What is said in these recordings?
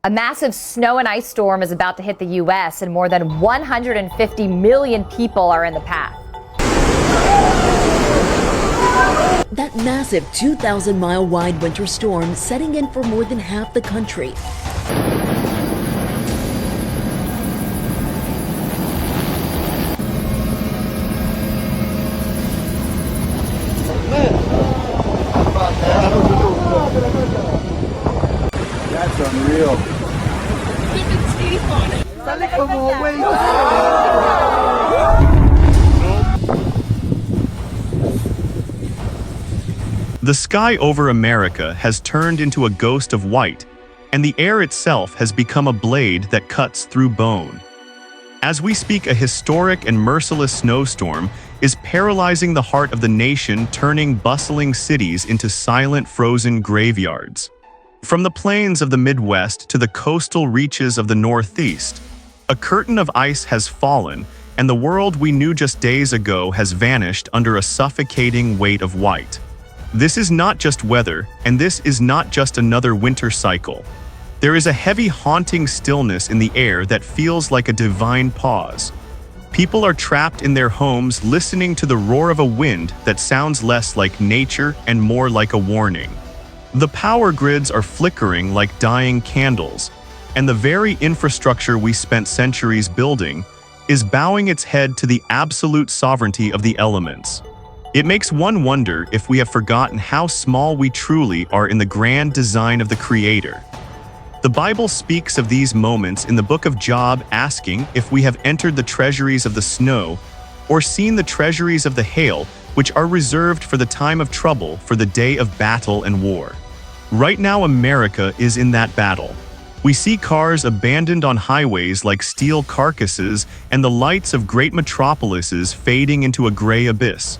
A massive snow and ice storm is about to hit the U.S., and more than 150 million people are in the path. That massive 2,000-mile wide winter storm setting in for more than half the country. That's unreal. The sky over America has turned into a ghost of white, and the air itself has become a blade that cuts through bone. As we speak, a historic and merciless snowstorm is paralyzing the heart of the nation, turning bustling cities into silent, frozen graveyards. From the plains of the Midwest to the coastal reaches of the Northeast, a curtain of ice has fallen, and the world we knew just days ago has vanished under a suffocating weight of white. This is not just weather, and this is not just another winter cycle. There is a heavy, haunting stillness in the air that feels like a divine pause. People are trapped in their homes, listening to the roar of a wind that sounds less like nature and more like a warning. The power grids are flickering like dying candles, and the very infrastructure we spent centuries building is bowing its head to the absolute sovereignty of the elements. It makes one wonder if we have forgotten how small we truly are in the grand design of the Creator. The Bible speaks of these moments in the book of Job, asking if we have entered the treasuries of the snow or seen the treasuries of the hail, which are reserved for the time of trouble, for the day of battle and war. Right now, America is in that battle. We see cars abandoned on highways like steel carcasses and the lights of great metropolises fading into a gray abyss.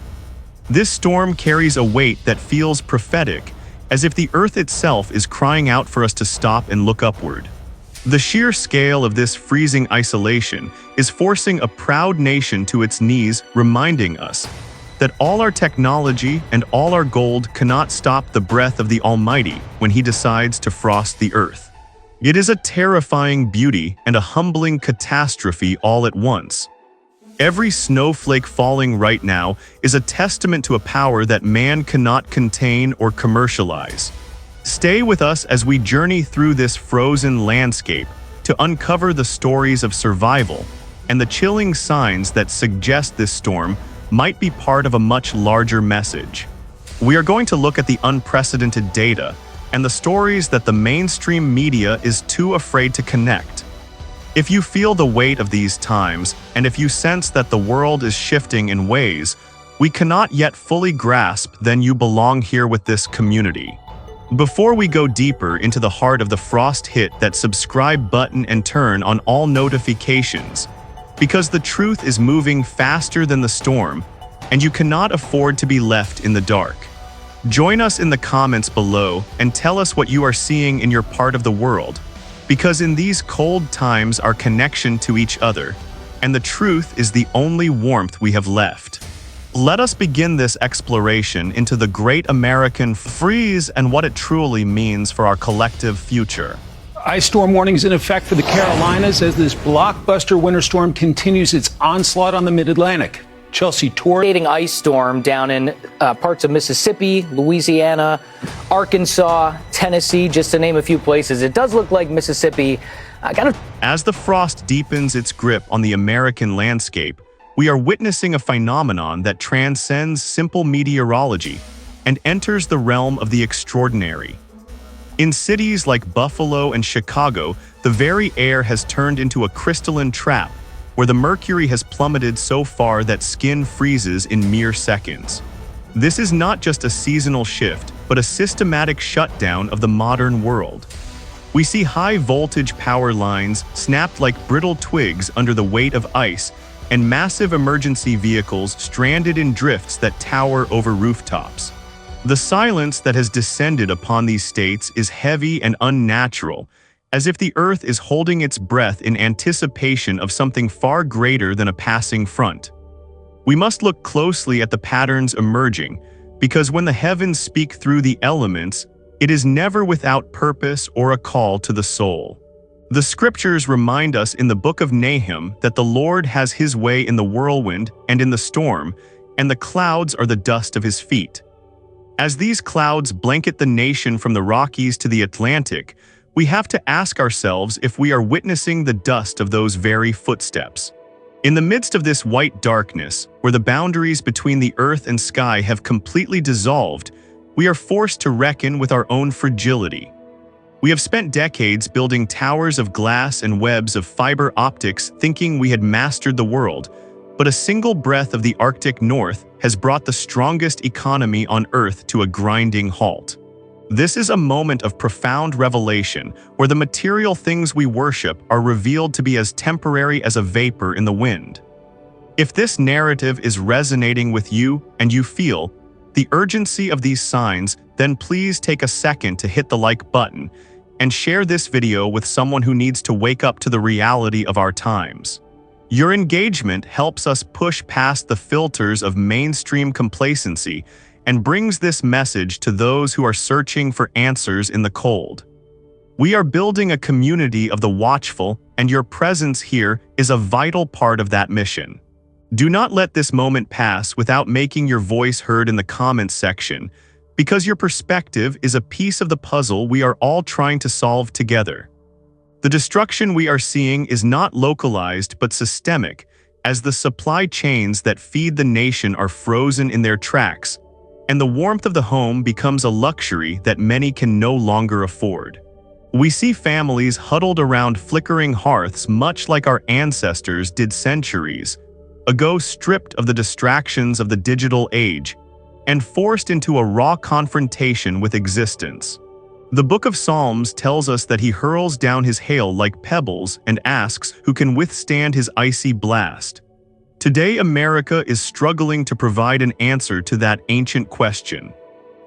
This storm carries a weight that feels prophetic, as if the earth itself is crying out for us to stop and look upward. The sheer scale of this freezing isolation is forcing a proud nation to its knees, reminding us that all our technology and all our gold cannot stop the breath of the Almighty when He decides to frost the earth. It is a terrifying beauty and a humbling catastrophe all at once. Every snowflake falling right now is a testament to a power that man cannot contain or commercialize. Stay with us as we journey through this frozen landscape to uncover the stories of survival and the chilling signs that suggest this storm might be part of a much larger message. We are going to look at the unprecedented data and the stories that the mainstream media is too afraid to connect. If you feel the weight of these times, and if you sense that the world is shifting in ways we cannot yet fully grasp, then you belong here with this community. Before we go deeper into the heart of the frost, hit that subscribe button and turn on all notifications, because the truth is moving faster than the storm, and you cannot afford to be left in the dark. Join us in the comments below and tell us what you are seeing in your part of the world, because in these cold times our connection to each other and the truth is the only warmth we have left. Let us begin this exploration into the great American freeze and what it truly means for our collective future. Ice storm warnings in effect for the Carolinas as this blockbuster winter storm continues its onslaught on the mid-Atlantic. Chelsea Tornadoing ice storm down in parts of Mississippi, Louisiana, Arkansas, Tennessee, just to name a few places. It does look like Mississippi As the frost deepens its grip on the American landscape, we are witnessing a phenomenon that transcends simple meteorology and enters the realm of the extraordinary. In cities like Buffalo and Chicago, the very air has turned into a crystalline trap, where the mercury has plummeted so far that skin freezes in mere seconds. This is not just a seasonal shift, but a systematic shutdown of the modern world. We see high-voltage power lines snapped like brittle twigs under the weight of ice, and massive emergency vehicles stranded in drifts that tower over rooftops. The silence that has descended upon these states is heavy and unnatural, as if the earth is holding its breath in anticipation of something far greater than a passing front. We must look closely at the patterns emerging, because when the heavens speak through the elements, it is never without purpose or a call to the soul. The scriptures remind us in the book of Nahum that the Lord has his way in the whirlwind and in the storm, and the clouds are the dust of his feet. As these clouds blanket the nation from the Rockies to the Atlantic, we have to ask ourselves if we are witnessing the dust of those very footsteps. In the midst of this white darkness, where the boundaries between the earth and sky have completely dissolved, we are forced to reckon with our own fragility. We have spent decades building towers of glass and webs of fiber optics thinking we had mastered the world, but a single breath of the Arctic North has brought the strongest economy on Earth to a grinding halt. This is a moment of profound revelation where the material things we worship are revealed to be as temporary as a vapor in the wind. If this narrative is resonating with you and you feel the urgency of these signs, then please take a second to hit the like button and share this video with someone who needs to wake up to the reality of our times. Your engagement helps us push past the filters of mainstream complacency and brings this message to those who are searching for answers in the cold. We are building a community of the watchful, and your presence here is a vital part of that mission. Do not let this moment pass without making your voice heard in the comments section, because your perspective is a piece of the puzzle we are all trying to solve together. The destruction we are seeing is not localized but systemic, as the supply chains that feed the nation are frozen in their tracks, and the warmth of the home becomes a luxury that many can no longer afford. We see families huddled around flickering hearths much like our ancestors did centuries ago, stripped of the distractions of the digital age and forced into a raw confrontation with existence. The Book of Psalms tells us that he hurls down his hail like pebbles and asks who can withstand his icy blast. Today, America is struggling to provide an answer to that ancient question.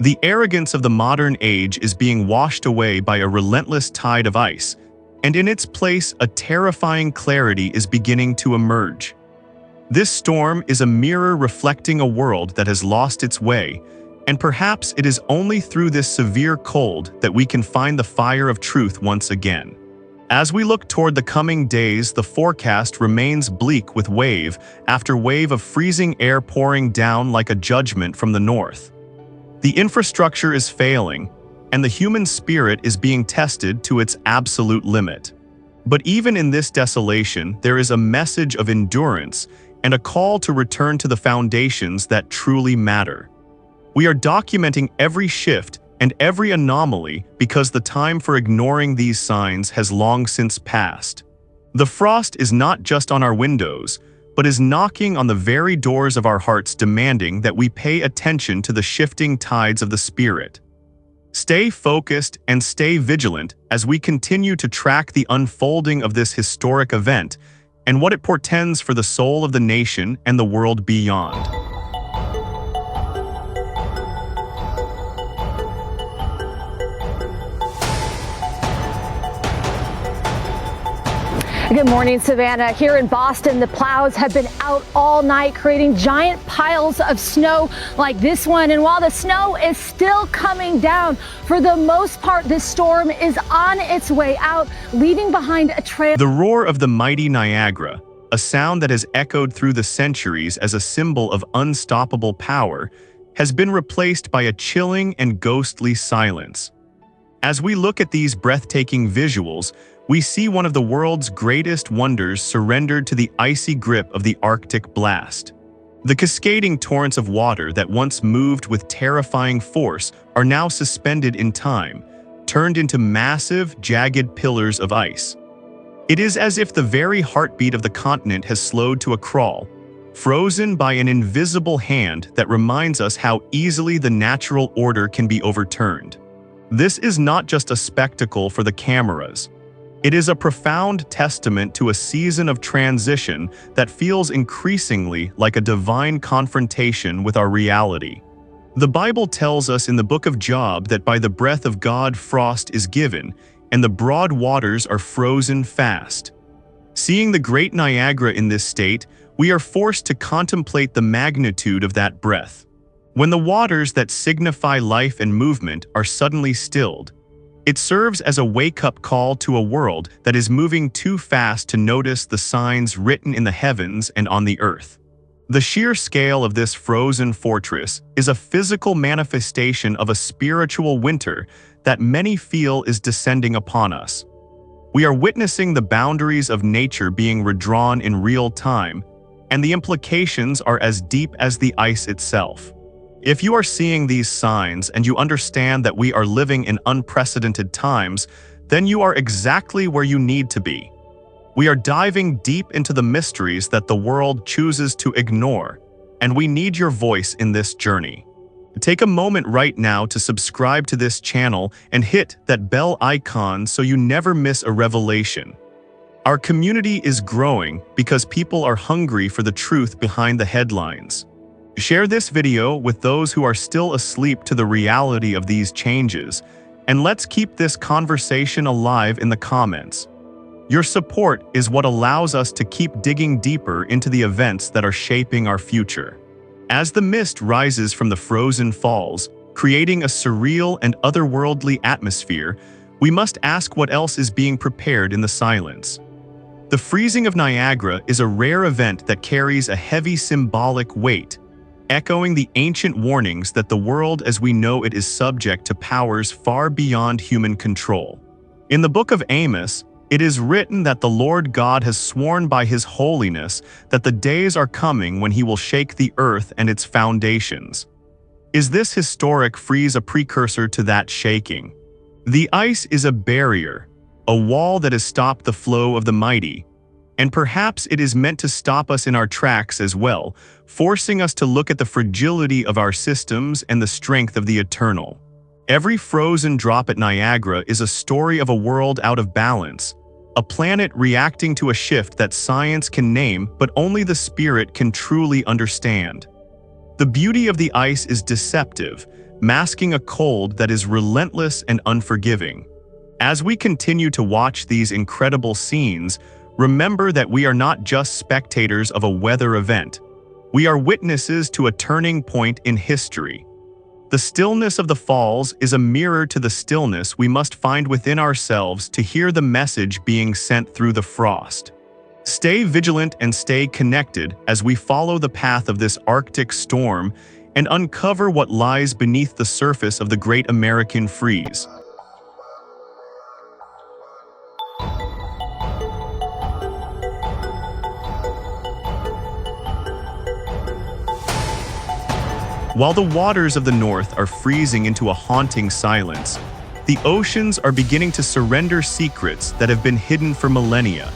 The arrogance of the modern age is being washed away by a relentless tide of ice, and in its place, a terrifying clarity is beginning to emerge. This storm is a mirror reflecting a world that has lost its way, and perhaps it is only through this severe cold that we can find the fire of truth once again. As we look toward the coming days, the forecast remains bleak with wave after wave of freezing air pouring down like a judgment from the north. The infrastructure is failing, and the human spirit is being tested to its absolute limit. But even in this desolation, there is a message of endurance and a call to return to the foundations that truly matter. We are documenting every shift and every anomaly because the time for ignoring these signs has long since passed. The frost is not just on our windows, but is knocking on the very doors of our hearts, demanding that we pay attention to the shifting tides of the spirit. Stay focused and stay vigilant as we continue to track the unfolding of this historic event and what it portends for the soul of the nation and the world beyond. Good morning, Savannah. Here in Boston, the plows have been out all night, creating giant piles of snow like this one. And while the snow is still coming down, for the most part, this storm is on its way out, leaving behind a trail. The roar of the mighty Niagara, a sound that has echoed through the centuries as a symbol of unstoppable power, has been replaced by a chilling and ghostly silence. As we look at these breathtaking visuals, we see one of the world's greatest wonders surrendered to the icy grip of the Arctic blast. The cascading torrents of water that once moved with terrifying force are now suspended in time, turned into massive, jagged pillars of ice. It is as if the very heartbeat of the continent has slowed to a crawl, frozen by an invisible hand that reminds us how easily the natural order can be overturned. This is not just a spectacle for the cameras. It is a profound testament to a season of transition that feels increasingly like a divine confrontation with our reality. The Bible tells us in the book of Job that by the breath of God frost is given, and the broad waters are frozen fast. Seeing the great Niagara in this state, we are forced to contemplate the magnitude of that breath. When the waters that signify life and movement are suddenly stilled, It serves as a wake-up call to a world that is moving too fast to notice the signs written in the heavens and on the earth. The sheer scale of this frozen fortress is a physical manifestation of a spiritual winter that many feel is descending upon us. We are witnessing the boundaries of nature being redrawn in real time, and the implications are as deep as the ice itself. If you are seeing these signs and you understand that we are living in unprecedented times, then you are exactly where you need to be. We are diving deep into the mysteries that the world chooses to ignore, and we need your voice in this journey. Take a moment right now to subscribe to this channel and hit that bell icon so you never miss a revelation. Our community is growing because people are hungry for the truth behind the headlines. Share this video with those who are still asleep to the reality of these changes, and let's keep this conversation alive in the comments. Your support is what allows us to keep digging deeper into the events that are shaping our future. As the mist rises from the frozen falls, creating a surreal and otherworldly atmosphere, we must ask what else is being prepared in the silence. The freezing of Niagara is a rare event that carries a heavy symbolic weight, echoing the ancient warnings that the world as we know it is subject to powers far beyond human control. In the book of Amos, it is written that the Lord God has sworn by his holiness that the days are coming when he will shake the earth and its foundations. Is this historic freeze a precursor to that shaking? The ice is a barrier, a wall that has stopped the flow of the mighty, and perhaps it is meant to stop us in our tracks as well, forcing us to look at the fragility of our systems and the strength of the eternal. Every frozen drop at Niagara is a story of a world out of balance, a planet reacting to a shift that science can name but only the spirit can truly understand. The beauty of the ice is deceptive, masking a cold that is relentless and unforgiving. As we continue to watch these incredible scenes, remember that we are not just spectators of a weather event. We are witnesses to a turning point in history. The stillness of the falls is a mirror to the stillness we must find within ourselves to hear the message being sent through the frost. Stay vigilant and stay connected as we follow the path of this Arctic storm and uncover what lies beneath the surface of the Great American Freeze. While the waters of the north are freezing into a haunting silence, the oceans are beginning to surrender secrets that have been hidden for millennia.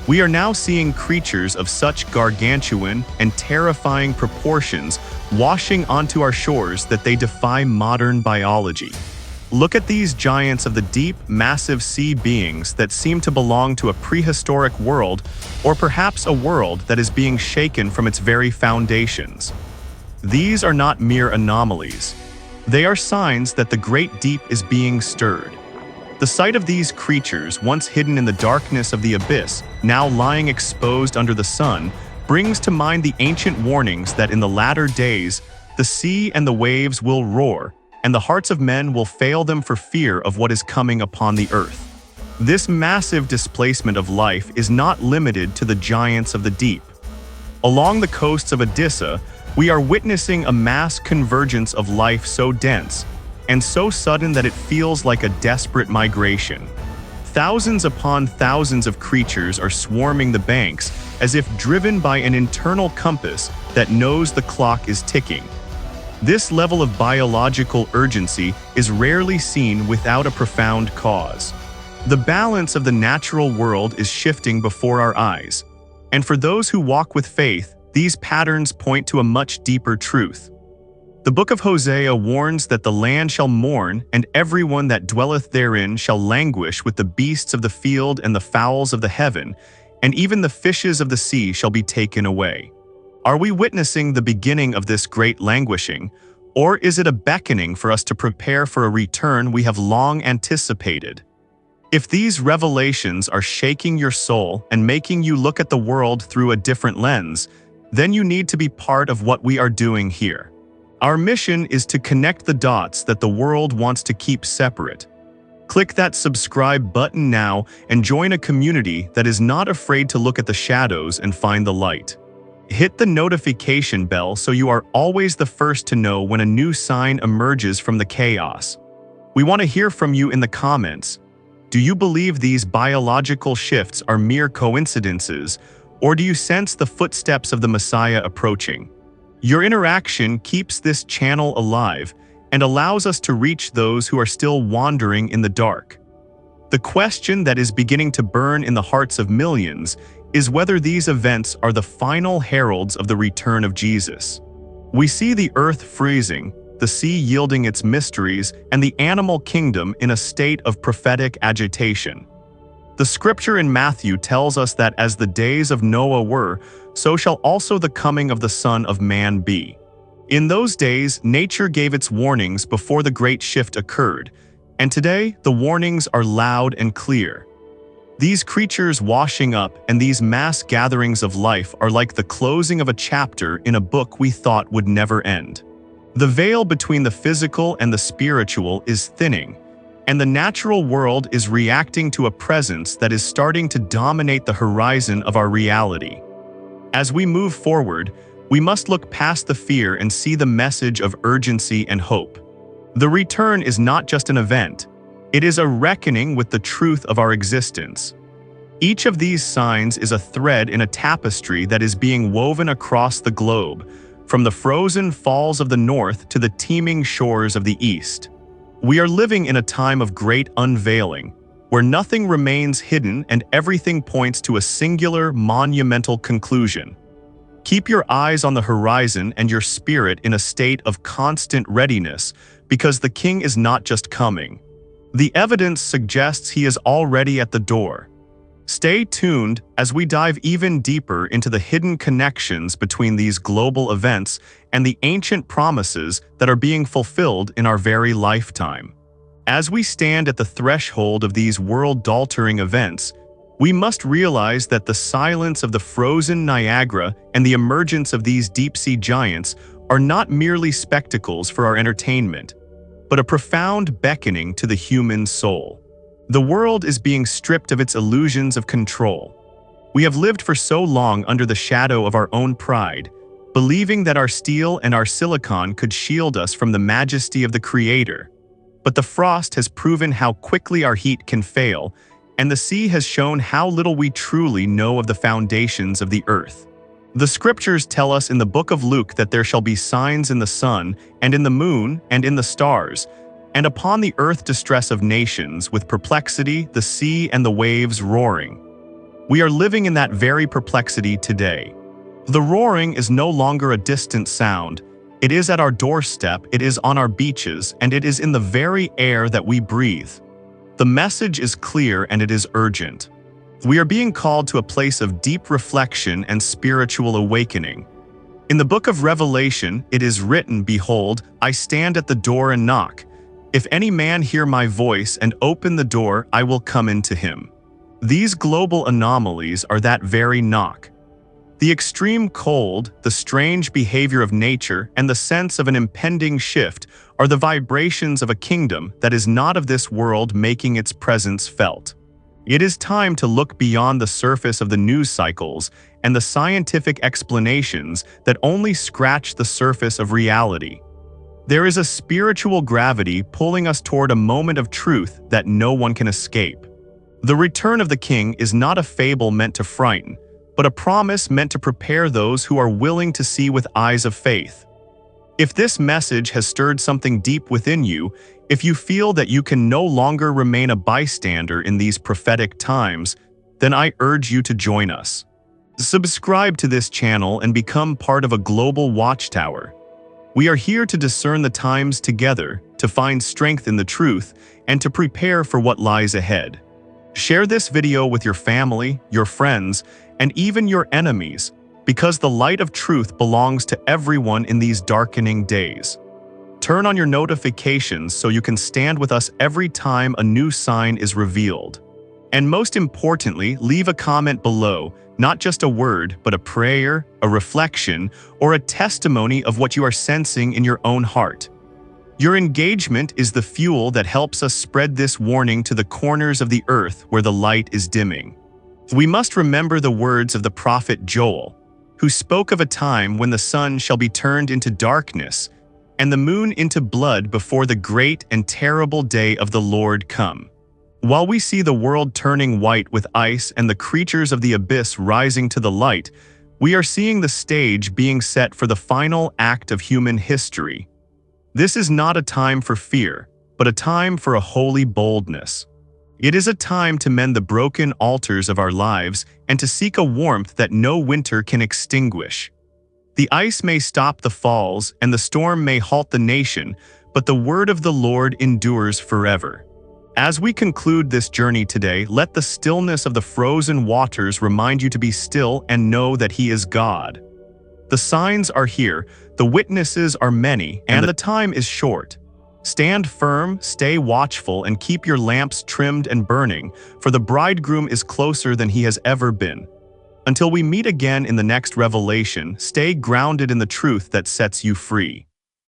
We are now seeing creatures of such gargantuan and terrifying proportions washing onto our shores that they defy modern biology. Look at these giants of the deep, massive sea beings that seem to belong to a prehistoric world, or perhaps a world that is being shaken from its very foundations. These are not mere anomalies. They are signs that the great deep is being stirred. The sight of these creatures, once hidden in the darkness of the abyss, now lying exposed under the sun, brings to mind the ancient warnings that in the latter days, the sea and the waves will roar, and the hearts of men will fail them for fear of what is coming upon the earth. This massive displacement of life is not limited to the giants of the deep. Along the coasts of Odessa, we are witnessing a mass convergence of life so dense and so sudden that it feels like a desperate migration. Thousands upon thousands of creatures are swarming the banks as if driven by an internal compass that knows the clock is ticking. This level of biological urgency is rarely seen without a profound cause. The balance of the natural world is shifting before our eyes, and for those who walk with faith, these patterns point to a much deeper truth. The book of Hosea warns that the land shall mourn, and everyone that dwelleth therein shall languish with the beasts of the field and the fowls of the heaven, and even the fishes of the sea shall be taken away. Are we witnessing the beginning of this great languishing, or is it a beckoning for us to prepare for a return we have long anticipated? If these revelations are shaking your soul and making you look at the world through a different lens, then you need to be part of what we are doing here. Our mission is to connect the dots that the world wants to keep separate. Click that subscribe button now and join a community that is not afraid to look at the shadows and find the light. Hit the notification bell so you are always the first to know when a new sign emerges from the chaos. We want to hear from you in the comments. Do you believe these biological shifts are mere coincidences, or do you sense the footsteps of the Messiah approaching? Your interaction keeps this channel alive and allows us to reach those who are still wandering in the dark. The question that is beginning to burn in the hearts of millions is whether these events are the final heralds of the return of Jesus. We see the earth freezing, the sea yielding its mysteries, and the animal kingdom in a state of prophetic agitation. The scripture in Matthew tells us that as the days of Noah were, so shall also the coming of the Son of Man be. In those days, nature gave its warnings before the great shift occurred, and today the warnings are loud and clear. These creatures washing up and these mass gatherings of life are like the closing of a chapter in a book we thought would never end. The veil between the physical and the spiritual is thinning, and the natural world is reacting to a presence that is starting to dominate the horizon of our reality. As we move forward, we must look past the fear and see the message of urgency and hope. The return is not just an event, it is a reckoning with the truth of our existence. Each of these signs is a thread in a tapestry that is being woven across the globe, from the frozen falls of the north to the teeming shores of the east. We are living in a time of great unveiling, where nothing remains hidden and everything points to a singular, monumental conclusion. Keep your eyes on the horizon and your spirit in a state of constant readiness, because the King is not just coming. The evidence suggests he is already at the door. Stay tuned as we dive even deeper into the hidden connections between these global events and the ancient promises that are being fulfilled in our very lifetime. As we stand at the threshold of these world-altering events, we must realize that the silence of the frozen Niagara and the emergence of these deep-sea giants are not merely spectacles for our entertainment, but a profound beckoning to the human soul. The world is being stripped of its illusions of control. We have lived for so long under the shadow of our own pride, believing that our steel and our silicon could shield us from the majesty of the Creator. But the frost has proven how quickly our heat can fail, and the sea has shown how little we truly know of the foundations of the earth. The scriptures tell us in the book of Luke that there shall be signs in the sun, and in the moon, and in the stars, and upon the earth distress of nations, with perplexity, the sea and the waves roaring. We are living in that very perplexity today. The roaring is no longer a distant sound. It is at our doorstep, it is on our beaches, and it is in the very air that we breathe. The message is clear and it is urgent. We are being called to a place of deep reflection and spiritual awakening. In the book of Revelation, it is written, "Behold, I stand at the door and knock. If any man hear my voice and open the door, I will come into him." These global anomalies are that very knock. The extreme cold, the strange behavior of nature, and the sense of an impending shift are the vibrations of a kingdom that is not of this world making its presence felt. It is time to look beyond the surface of the news cycles and the scientific explanations that only scratch the surface of reality. There is a spiritual gravity pulling us toward a moment of truth that no one can escape. The return of the King is not a fable meant to frighten, but a promise meant to prepare those who are willing to see with eyes of faith. If this message has stirred something deep within you, if you feel that you can no longer remain a bystander in these prophetic times, then I urge you to join us. Subscribe to this channel and become part of a global watchtower. We are here to discern the times together, to find strength in the truth, and to prepare for what lies ahead. Share this video with your family, your friends, and even your enemies, because the light of truth belongs to everyone in these darkening days. Turn on your notifications so you can stand with us every time a new sign is revealed. And most importantly, leave a comment below, not just a word, but a prayer, a reflection, or a testimony of what you are sensing in your own heart. Your engagement is the fuel that helps us spread this warning to the corners of the earth where the light is dimming. We must remember the words of the prophet Joel, who spoke of a time when the sun shall be turned into darkness and the moon into blood before the great and terrible day of the Lord come. While we see the world turning white with ice and the creatures of the abyss rising to the light, we are seeing the stage being set for the final act of human history. This is not a time for fear, but a time for a holy boldness. It is a time to mend the broken altars of our lives and to seek a warmth that no winter can extinguish. The ice may stop the falls and the storm may halt the nation, but the word of the Lord endures forever. As we conclude this journey today, let the stillness of the frozen waters remind you to be still and know that He is God. The signs are here, the witnesses are many, and the time is short. Stand firm, stay watchful, and keep your lamps trimmed and burning, for the bridegroom is closer than he has ever been. Until we meet again in the next revelation, stay grounded in the truth that sets you free.